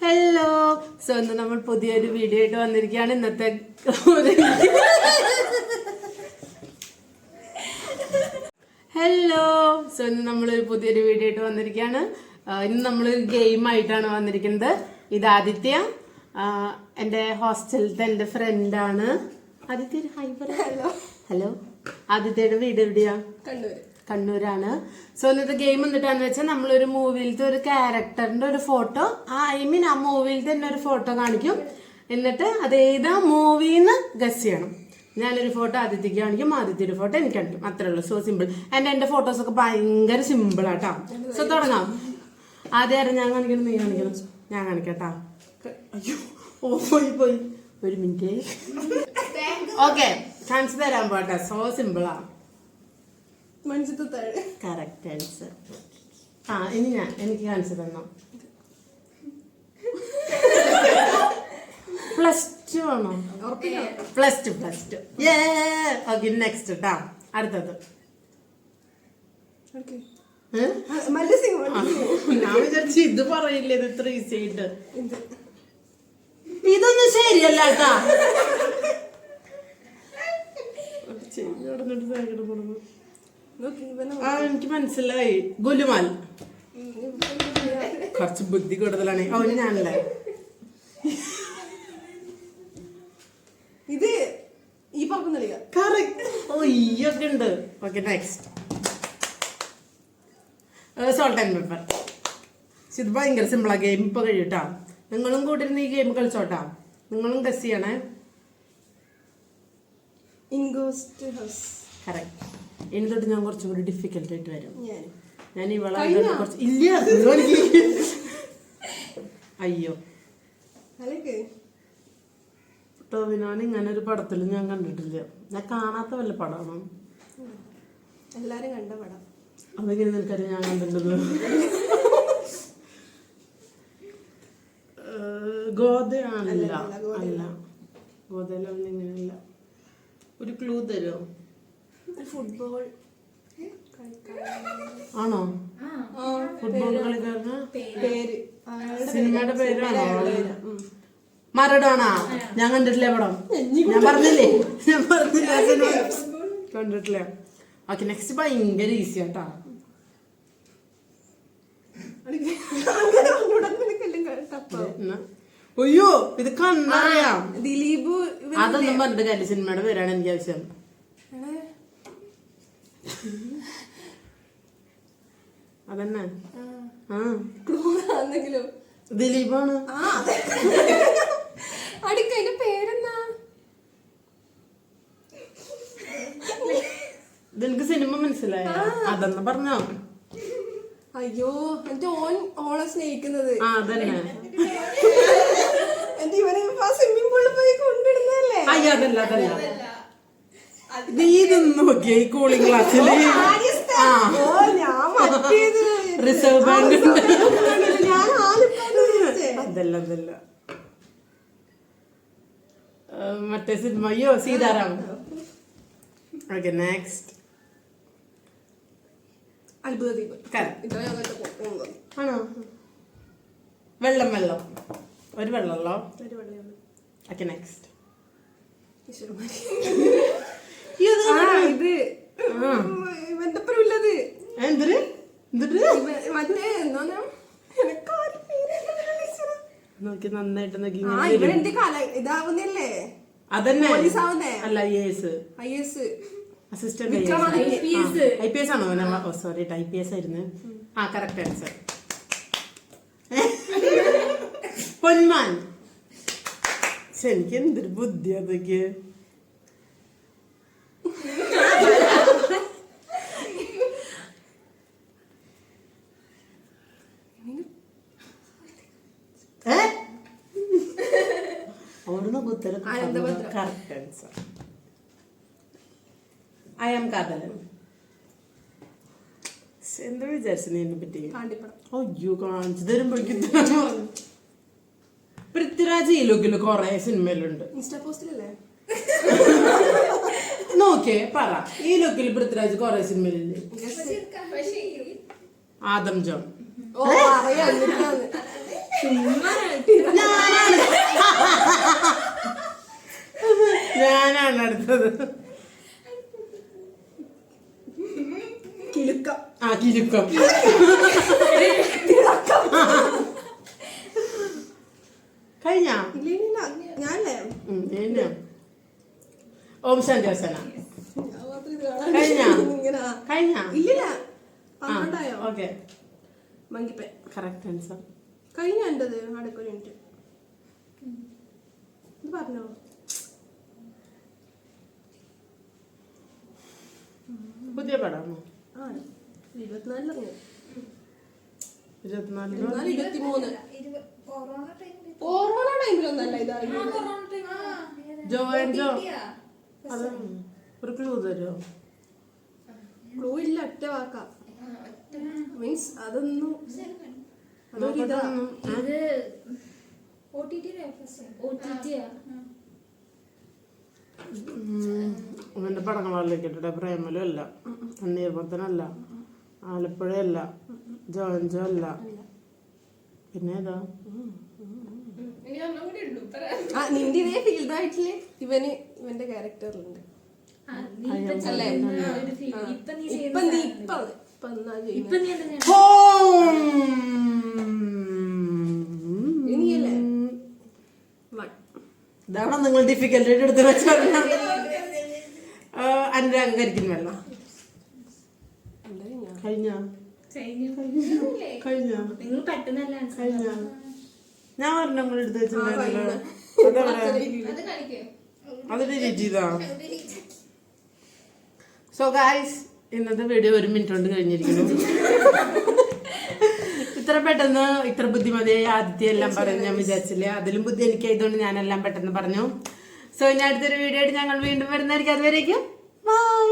Hello. So ഇന്ന് നമ്മൾ പുതിയൊരു വീഡിയോ ആയിട്ട് വന്നിരിക്കുകയാണ്. ഇന്നത്തെ ഹലോ. സോ ഇന്ന് നമ്മളൊരു പുതിയൊരു വീഡിയോ ആയിട്ട് വന്നിരിക്കുകയാണ്. ഇന്ന് നമ്മളൊരു ഗെയിം ആയിട്ടാണ് വന്നിരിക്കുന്നത്. ഇത് ആദിത്യ, എൻ്റെ ഹോസ്റ്റലിലത്തെ എൻ്റെ ഫ്രണ്ടാണ്. ആദിത്യ ഒരു ഹൈ പറ. ഹലോ. ഹലോ. ആദിത്യയുടെ വീട് എവിടെയാ? കണ്ണൂരാണ്. സോ ഇന്നത്തെ ഗെയിം എന്നിട്ടാന്ന് വെച്ചാൽ നമ്മളൊരു മൂവിയിലത്തെ ഒരു ക്യാരക്ടറിന്റെ ഒരു ഫോട്ടോ, ആ മൂവിയിൽ തന്നെ ഒരു ഫോട്ടോ കാണിക്കും. എന്നിട്ട് അത് ഏതാ മൂവിന്ന് ഗസ് ചെയ്യണം. ഞാനൊരു ഫോട്ടോ ആദിത്യക്ക് കാണിക്കും, ആദിത്യ ഒരു ഫോട്ടോ എനിക്ക് കാണിക്കും. അത്രേ ഉള്ളൂ. So simple. എൻ്റെ ഫോട്ടോസ് ഒക്കെ ഭയങ്കര സിമ്പിൾ ആട്ടാ. സോ തുടങ്ങാം. ആദ്യം ആരും ഞാൻ കാണിക്കണം, നീ കാണിക്കണം? ഞാൻ കാണിക്കട്ടാ. അയ്യോ, ഓ പോയി ഒരു മിനിറ്റ്. ഓക്കെ, കാണിച്ചു തരാൻ പോട്ടെ. സോ സിമ്പിളാ. Correct answer. ഇനി എനിക്ക് കാണിച്ചു തന്നോ. +2 ആണോ? +2. ഓക്കെ, നെക്സ്റ്റ് ട്ടാ. അടുത്തത് ഞാൻ വിചാരിച്ചു ഇത് പറയില്ലേ, ഇത് ഇത്ര ഈസി ആയിട്ട്. ഇതൊന്നും ശരിയല്ല കേട്ടാ. എനിക്ക് മനസ്സിലായി. ഗുലുമാൽ. കുറച്ച് ബുദ്ധി കൂടുതലാണ് അവന്. ഞാനല്ലേ ഇത് ഈ ഒക്കെ ഉണ്ട്. Okay, next salt and pepper. ഇത് ഭയങ്കര സിമ്പിളാ. ഗെയിം ഇപ്പൊ കഴിയൂട്ടാ. നിങ്ങളും കൂട്ടിരുന്ന് ഈ ഗെയിം കളിച്ചോട്ടാ. നിങ്ങളും ഗസ് ചെയ്യണേ. കറക്റ്റ്. ഇനി തൊട്ട് ഞാൻ കുറച്ചും കൂടി ഡിഫിക്കൽട്ട് ആയിട്ട് വരും. ഞാൻ ഇവളെ കുറച്ച് ഇല്ല. അയ്യോ, ടോവിനോന് ഇങ്ങനെ ഒരു പടത്തിൽ ഞാൻ കണ്ടിട്ടില്ല. ഞാൻ കാണാത്ത വല്ല പടമാണ്. എല്ലാരും കണ്ട പടം. അതെങ്ങനെ നിനക്കറിയാം ഞാൻ കണ്ടിട്ടുള്ളത്? ഗോതയാണല്ല. അല്ല, ഗോതയിലൊന്നും ഇങ്ങനെയല്ല. ഒരു ക്ലൂ തരുമോ? ഫുട്ബോൾ ആണോ? ഫുട്ബോൾ കളിക്കാരന് പേര്, സിനിമയുടെ പേരാണോ? മറഡോണ. ഞാൻ കണ്ടിട്ടില്ല പടം. ഞാൻ പറഞ്ഞില്ല കണ്ടിട്ടില്ല. ഓക്കെ, നെക്സ്റ്റ് ഭയങ്കര ഈസി ആട്ടാ. അയ്യോ, ഇത് കണ്ടറിയാം. ദിലീപ്. അതൊന്നും പറഞ്ഞിട്ട് കാര്യം. സിനിമയുടെ പേരാണ് എനിക്ക് ആവശ്യം. അതന്നെ. ദിലീപാണ്. അടുക്കതിന്റെ പേരെന്താ? ഇതെനിക്ക് സിനിമ മനസ്സിലായ. അതെന്ന് പറഞ്ഞോ. അയ്യോ, എന്റെ ഓളെ സ്നേഹിക്കുന്നത്. അതന്നെ. എന്റെ ഇവനെ സ്വിമ്മിംഗ് പൂളിൽ പോയി കൊണ്ടിടുന്നല്ലേ? അയ്യോ, അതല്ല. നീ ഇതൊന്ന് നോക്കിയ ഈ കൂളിംഗ് ക്ലാസ്സില് റിസർവ് ബാങ്ക്. അതല്ല മറ്റേ സിനിമ. അയ്യോ, സീതാറാം. Okay, next Athbhuthadweep. ആണോ? വെള്ളം ഒരു വെള്ളമല്ലോ. ഓക്കെ, നെക്സ്റ്റ് ഇത് ബന്ധപ്പുരമില്ലത്. എന്തൊരു മറ്റേ നോക്കി നന്നായിട്ട് നോക്കി. ഇവരെന്റെ ഇതാവുന്നല്ലേ? അതന്നെ. പോലീസാവുന്നേ അല്ല, IAS അസിസ്റ്റന്റ് IPS ആണോ? സോറി, IPS ആയിരുന്നു. Correct answer. പൊന്മാൻ. എനിക്ക് എന്തൊരു ബുദ്ധി അതൊക്കെ. ഓടുന്ന കുത്തല. Correct answer. I am Kadhalan. എന്താ വിചാരിച്ചു നീ എന്നെ പറ്റി? അയ്യോ, കാണിച്ചു തരുമ്പോഴേക്കും പൃഥ്വിരാജ് ഈ ലുക്കില് കൊറേ സിനിമയിലുണ്ട്. നോക്കേ പറ, ഈ ലുക്കിൽ പൃഥ്വിരാജ് കൊറേ സിനിമയിലുണ്ട്. ആദം ജോൺ. ഞാനാണ് അടുത്തത്. കിലുക്കം. ആ കിലുക്കം. കഴിഞ്ഞാ ഇല്ല ഞാനല്ലേ പിന്നെ ഓം ശാന്തി വസന കഴിഞ്ഞാ ഇങ്ങനെ കഴിഞ്ഞാ ഇല്ല 12 ഓക്കെ മങ്കിപ്പേ കറക്റ്റ് ആൻസർ. കഴിഞ്ഞ എൻ്റെത് അടുക്കൊരു മിനിറ്റ് ഇത് പറഞ്ഞോ. പുതിയ പടമാണോ? ആ 24 24 23 കൊറോണ ടൈമിലൊന്നല്ല ഇതായി. ജോ ആൻഡ് ജോ അത് ഒരു ക്ലൂ തരുമോ? ക്ലൂ ഇല്ല, ഒറ്റ വാക്ക മീൻസ് അതൊന്നും അതൊരിതാ. അവന്റെ പടങ്ങളല്ലേ പ്രേമലും അല്ല, തണ്ണീർമത്തനല്ല, ആലപ്പുഴയല്ല, ജോൻജോ അല്ല, പിന്നെ ഏതാ? നിന്റെ ഇതേ ഫീൽഡായിട്ടില്ലേ ഇവന്റെ ക്യാരക്ടറിലുണ്ട് അല്ലേ? ഇപ്പൊ നീ എന്നാ ചെയ്യുന്നത്? ഇനിയല്ലേ ഇതാണോ നിങ്ങൾ ഡിഫിക്കൽട്ടായിട്ട് എടുത്ത് വെച്ചാൽ? അനുരാഗ് കരിക്കും വെള്ളം കഴിഞ്ഞ കഴിഞ്ഞ കഴിഞ്ഞ ഞാൻ പറഞ്ഞു നിങ്ങൾ എടുത്ത് വെച്ചിട്ടുണ്ടായിരുന്നല്ലോ. അത് ഡിലീറ്റ് ചെയ്താ? സോ ഗായ്സ്, ഇന്നത്തെ വീഡിയോ 1 മിനിറ്റ് കൊണ്ട് കഴിഞ്ഞിരിക്കുന്നു. ഇത്ര പെട്ടെന്ന് ഇത്ര ബുദ്ധിമതിയായി ആദ്യത്തെ എല്ലാം പറഞ്ഞു ഞാൻ വിചാരിച്ചില്ല. അതിലും ബുദ്ധി എനിക്കായതുകൊണ്ട് ഞാനെല്ലാം പെട്ടെന്ന് പറഞ്ഞു. സോ ഇനി അടുത്തൊരു വീഡിയോ ആയിട്ട് ഞങ്ങൾ വീണ്ടും വരുന്നതായിരിക്കും. അതുവരേക്കും ബൈ.